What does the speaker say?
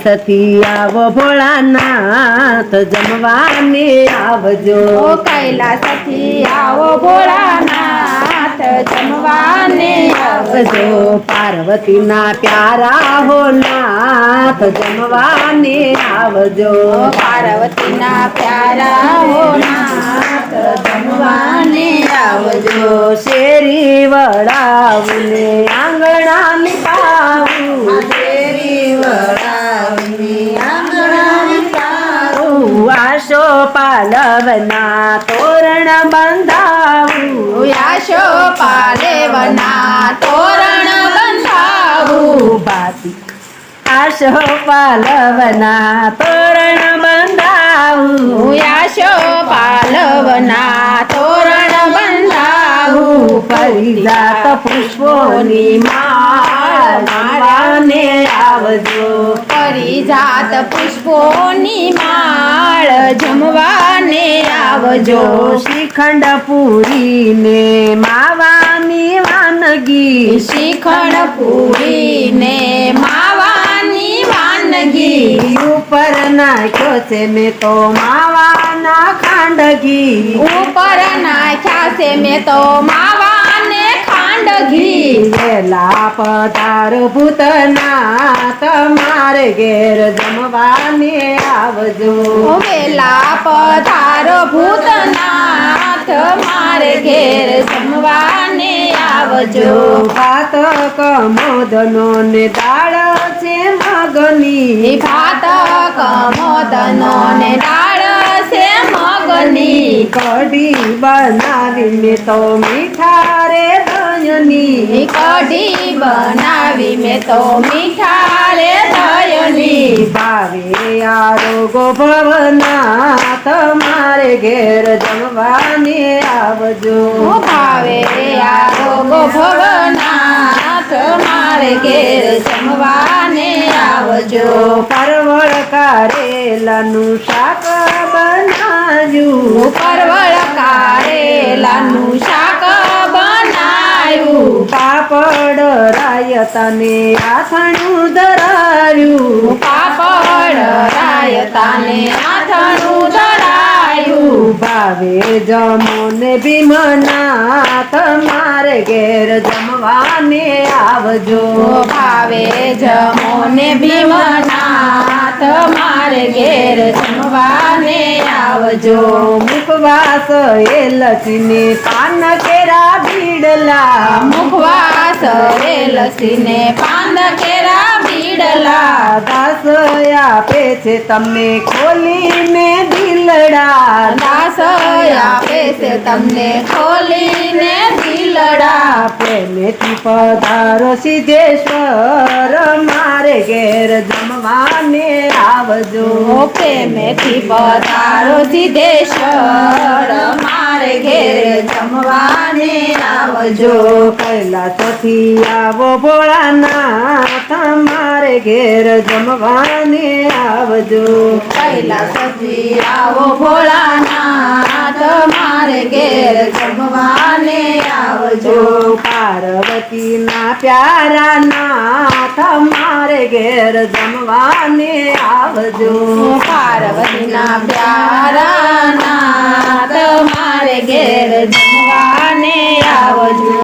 સથી આવો ભોળાનાથ જમવાને આવજો। કૈલાસથી આવો ભોળાનાથ જમવાને આવજો। પાર્વતીના પ્યારા હો નાથ જમવાને આવજો। પાર્વતીના પ્યારા હો નાથ જમવાને આવજો। શેરી વડાવને આંગણા લીપાવું શેરી વડાવને આંગણા લીપાવું। આશો પાલવના તોરણ બંધાવું આશો પાલવના તોરણ બંધાવું। ભાતી આશો પાલવના તોરણ બંધાવું આશો પાલવના તોરણ બંધાવું। પરિજાત પુષ્પોની માળ માળાને આવજો। પરિજાત પુષ્પોની માળ જમવાને આવજો। શ્રીખંડ પૂરીને માવાની વાનગી શ્રીખંડ પૂરીને માવાની વાનગી। ઉપર નાખ્યો છે મેં તો માવાના ખાંડગી। ઉપર નાખ્યા છે મેં તો માવાને ખાંડગી। વેલા પધાર ભૂતના તમારે ઘેર જમવાને આવજો। વેલા પધારો ભૂતનાથ મારે ઘેર જમવાને આવજો। ભાત કમોદનો ને દાળ છે મગની। ભાત કમોદનો ને દાળ છે મગની। કઢી બનાવી મેં તો મીઠા રે દહીંની। કઢી બનાવી મેં તો મીઠા રે દહીંની। ભાવે આરોગો ભવના તમારે ઘેર જમવાને આવજો। ભાવે આરોગો ભવનાથ મારે ઘેર જમવાને આવજો। પરવળ કારેલાનું શાક બનાવ્યું। પરવળ કારેલાનું શાક બનાવ્યું। પાપડ રાયતાને આથણું ધરાવ્યું। પાપડ રાયતાને આથણું ધરાયું। ભાવે જમો ને ભીમના તમારે ઘેર જમવાને આવજો। ભાવે જમો ને ભીમનાથ મારે ઘેર જમવાને આવજો। મુખવાસ એ લસીને પાન કેરા બીડલા। મુખવાસ રે લસીને પાન કેરા બીડલા। દાસ આપે છે તમને ખોલીને દિલડા। દાસ આપે છે તમને ખોલીને દિલડા। પ્રેમેથી પધારો સિદ્ધેશ્વર મારે ઘેર જમવાને આવજો। પ્રેમેથી પધારો સિદ્ધેશ્વર મારે ઘેર જમવાને આવજો। કૈલાસથી આવો ભોળાનાથ મારે ઘેર જમવાને આવજો। કૈલાસથી આવો ભોળાનાથ મારે ઘેર જમવાને આવજો। પાર્વતીના પ્યારા નાથ મારે ઘેર જમવાને આવજો। પાર્વતીના પ્યારા નાથ મારે ઘેર જમવાને આવજો।